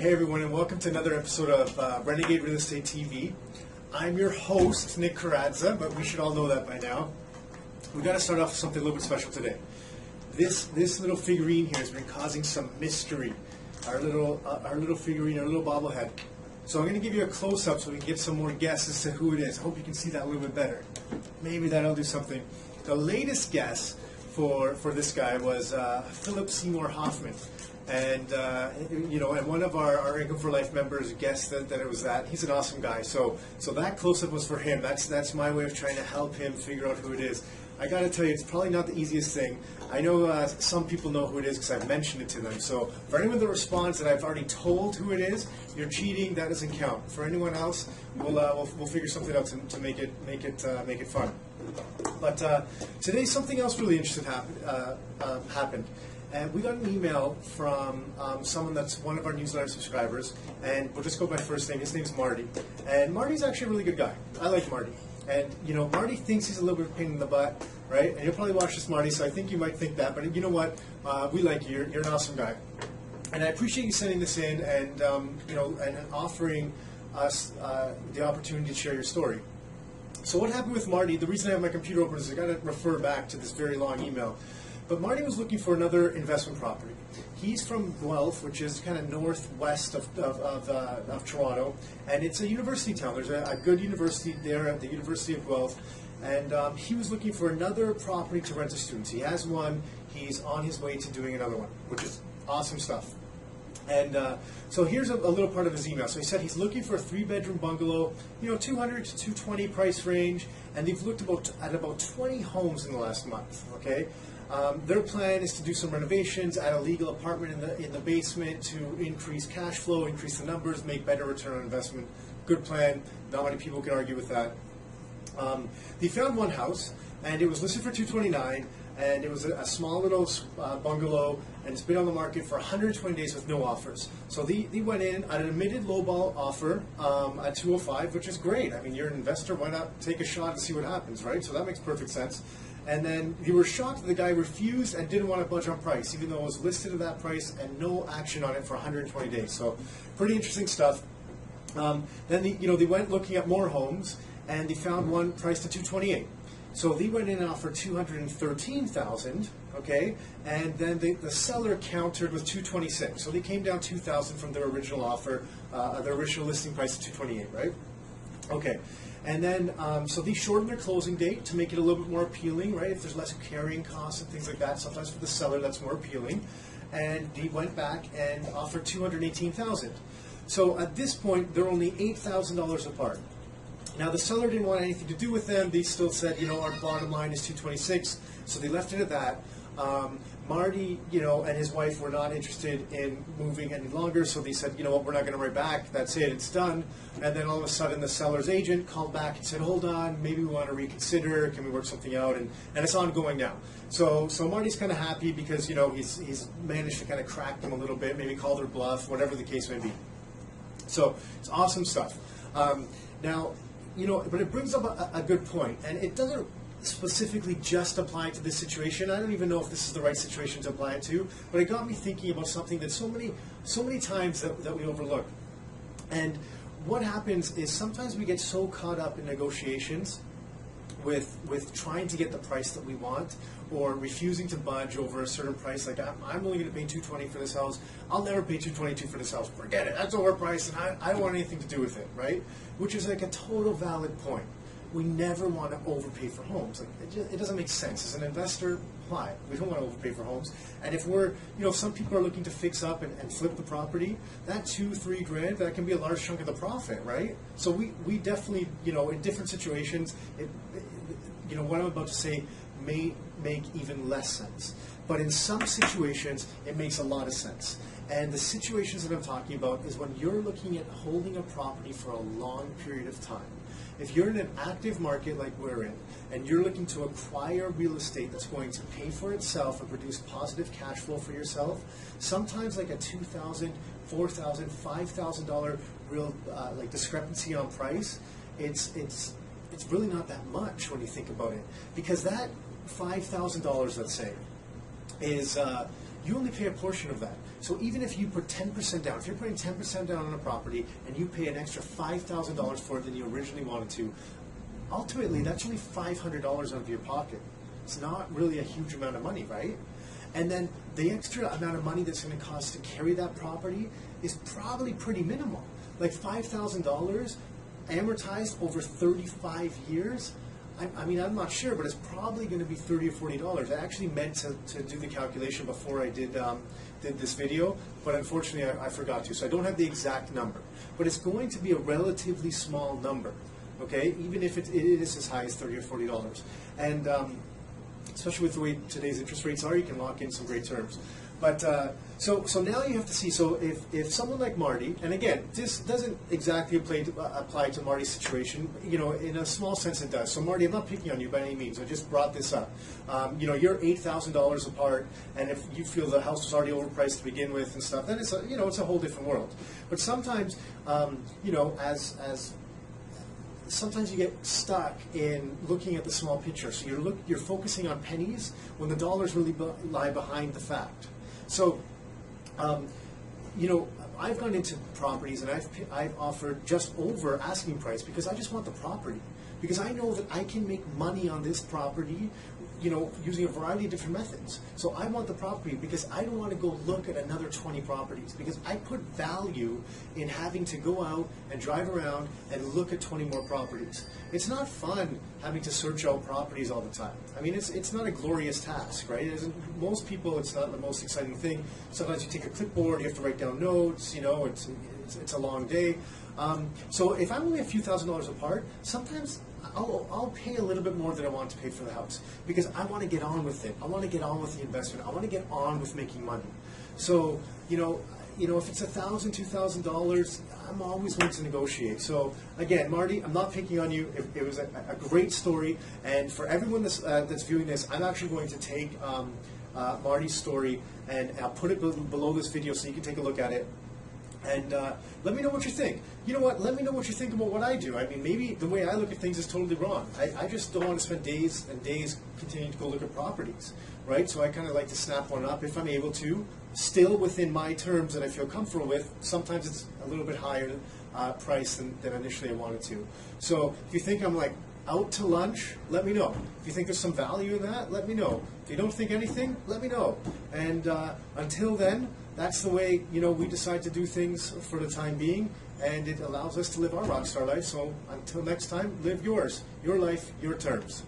Hey everyone, and welcome to another episode of Renegade Real Estate TV. I'm your host, Nick Karadza, but we should all know that by now. We've got to start off with something a little bit special today. This little figurine here has been causing some mystery. Our little figurine, our little bobblehead. So I'm going to give you a close-up so we can get some more guesses as to who it is. I hope you can see that a little bit better. Maybe that'll do something. The latest guess for this guy was Philip Seymour Hoffman. And and one of our Income for Life members guessed that it was that. He's an awesome guy. So that close-up was for him. That's my way of trying to help him figure out who it is. I got to tell you, it's probably not the easiest thing. I know some people know who it is because I've mentioned it to them. So for anyone that responds that I've already told who it is, you're cheating. That doesn't count. For anyone else, we'll figure something out to make it fun. But today, something else really interesting happened. And we got an email from someone that's one of our newsletter subscribers, and we'll just go by first name. His name's Marty. And Marty's actually a really good guy. I like Marty. And, Marty thinks he's a little bit of a pain in the butt, right? And you'll probably watch this, Marty, so I think you might think that. But you know what? We like you. You're an awesome guy. And I appreciate you sending this in and, and offering us the opportunity to share your story. So what happened with Marty, the reason I have my computer open is I got to refer back to this very long email. But Marty was looking for another investment property. He's from Guelph, which is kind of northwest of Toronto, and it's a university town. There's a good university there at the University of Guelph, and he was looking for another property to rent to students. He has one. He's on his way to doing another one, which is awesome stuff. And so here's a little part of his email. So he said he's looking for a 3-bedroom bungalow, 200 to 220 price range, and they've looked at about 20 homes in the last month. Okay. Their plan is to do some renovations, add a legal apartment in the basement to increase cash flow, increase the numbers, make better return on investment. Good plan. Not many people can argue with that. They found one house, and it was listed for $229, and it was a small little bungalow, and it's been on the market for 120 days with no offers. So they went in at an admitted lowball offer at $205, which is great. I mean, you're an investor. Why not take a shot and see what happens, right? So that makes perfect sense. And then they were shocked that the guy refused and didn't want to budge on price, even though it was listed at that price and no action on it for 120 days. So pretty interesting stuff. Then they went looking at more homes, and they found one priced at $228. So they went in and offered $213,000, okay, and then the seller countered with $226. So they came down $2,000 from their original offer, their original listing price of $228, right? Okay. And then, so they shortened their closing date to make it a little bit more appealing, right? If there's less carrying costs and things like that, sometimes for the seller that's more appealing. And they went back and offered $218,000. So at this point, they're only $8,000 apart. Now the seller didn't want anything to do with them. They still said, our bottom line is $226. So they left it at that. Marty, and his wife were not interested in moving any longer, so they said, what, we're not going to write back. That's it, it's done. And then all of a sudden, the seller's agent called back and said, hold on, maybe we want to reconsider. Can we work something out? And it's ongoing now. So Marty's kind of happy because, he's managed to kind of crack them a little bit, maybe call their bluff, whatever the case may be. So it's awesome stuff. Now, but it brings up a good point, and it doesn't specifically just apply to this situation. I don't even know if this is the right situation to apply it to, but it got me thinking about something that so many times that we overlook. And what happens is sometimes we get so caught up in negotiations with trying to get the price that we want, or refusing to budge over a certain price. Like, I'm only going to pay $220 for this house. I'll never pay $222 for this house. Forget it. That's overpriced, and I don't want anything to do with it, right? Which is like a total valid point. We never want to overpay for homes. Like, it doesn't make sense. As an investor, why? We don't want to overpay for homes. And if we're, some people are looking to fix up and flip the property, that $2-3 grand, that can be a large chunk of the profit, right? So we definitely, in different situations, what I'm about to say may make even less sense. But in some situations, it makes a lot of sense. And the situations that I'm talking about is when you're looking at holding a property for a long period of time. If you're in an active market like we're in, and you're looking to acquire real estate that's going to pay for itself and produce positive cash flow for yourself, sometimes like a $2,000, $4,000, $5,000 real discrepancy on price, it's really not that much when you think about it, because that $5,000, let's say, is you only pay a portion of that. So even if you put 10% down, if you're putting 10% down on a property and you pay an extra $5,000 for it than you originally wanted to, ultimately that's only $500 out of your pocket. It's not really a huge amount of money, right? And then the extra amount of money that's going to cost to carry that property is probably pretty minimal. Like $5,000 amortized over 35 years. I mean, I'm not sure, but it's probably going to be $30 or $40. I actually meant to do the calculation before I did this video, but unfortunately I forgot to. So I don't have the exact number. But it's going to be a relatively small number, okay? Even if it is as high as $30 or $40. And especially with the way today's interest rates are, you can lock in some great terms. But so now you have to see, so if someone like Marty, and again, this doesn't exactly apply to Marty's situation, you know, in a small sense it does. So Marty, I'm not picking on you by any means, I just brought this up. You know, you're $8,000 apart, and if you feel the house was already overpriced to begin with and stuff, then it's a, you know, it's a whole different world. But sometimes, you know, sometimes you get stuck in looking at the small picture. So you're focusing on pennies when the dollars really lie behind the fact. So, you know, I've gone into properties and I've offered just over asking price because I just want the property. Because I know that I can make money on this property, you know, using a variety of different methods. So I want the property because I don't want to go look at another 20 properties, because I put value in having to go out and drive around and look at 20 more properties. It's not fun having to search out properties all the time. I mean, it's not a glorious task, right? Most people, it's not the most exciting thing. Sometimes you take a clipboard, you have to write down notes, you know, it's a long day. So if I'm only a few $1,000s apart, sometimes I'll pay a little bit more than I want to pay for the house because I want to get on with it. I want to get on with the investment. I want to get on with making money. So, you know, if it's $1,000, $2,000, I'm always willing to negotiate. So again, Marty, I'm not picking on you. It was a great story, and for everyone that's viewing this, I'm actually going to take Marty's story and I'll put it below this video so you can take a look at it. And let me know what you think. You know what? Let me know what you think about what I do. I mean, maybe the way I look at things is totally wrong. I just don't want to spend days and days continuing to go look at properties, right? So I kind of like to snap one up if I'm able to, still within my terms that I feel comfortable with. Sometimes it's a little bit higher price than initially I wanted to. So if you think I'm like out to lunch, let me know. If you think there's some value in that, let me know. If you don't think anything, let me know. And until then, that's the way, you know, we decide to do things for the time being, and it allows us to live our rockstar life. So until next time, live yours, your life, your terms.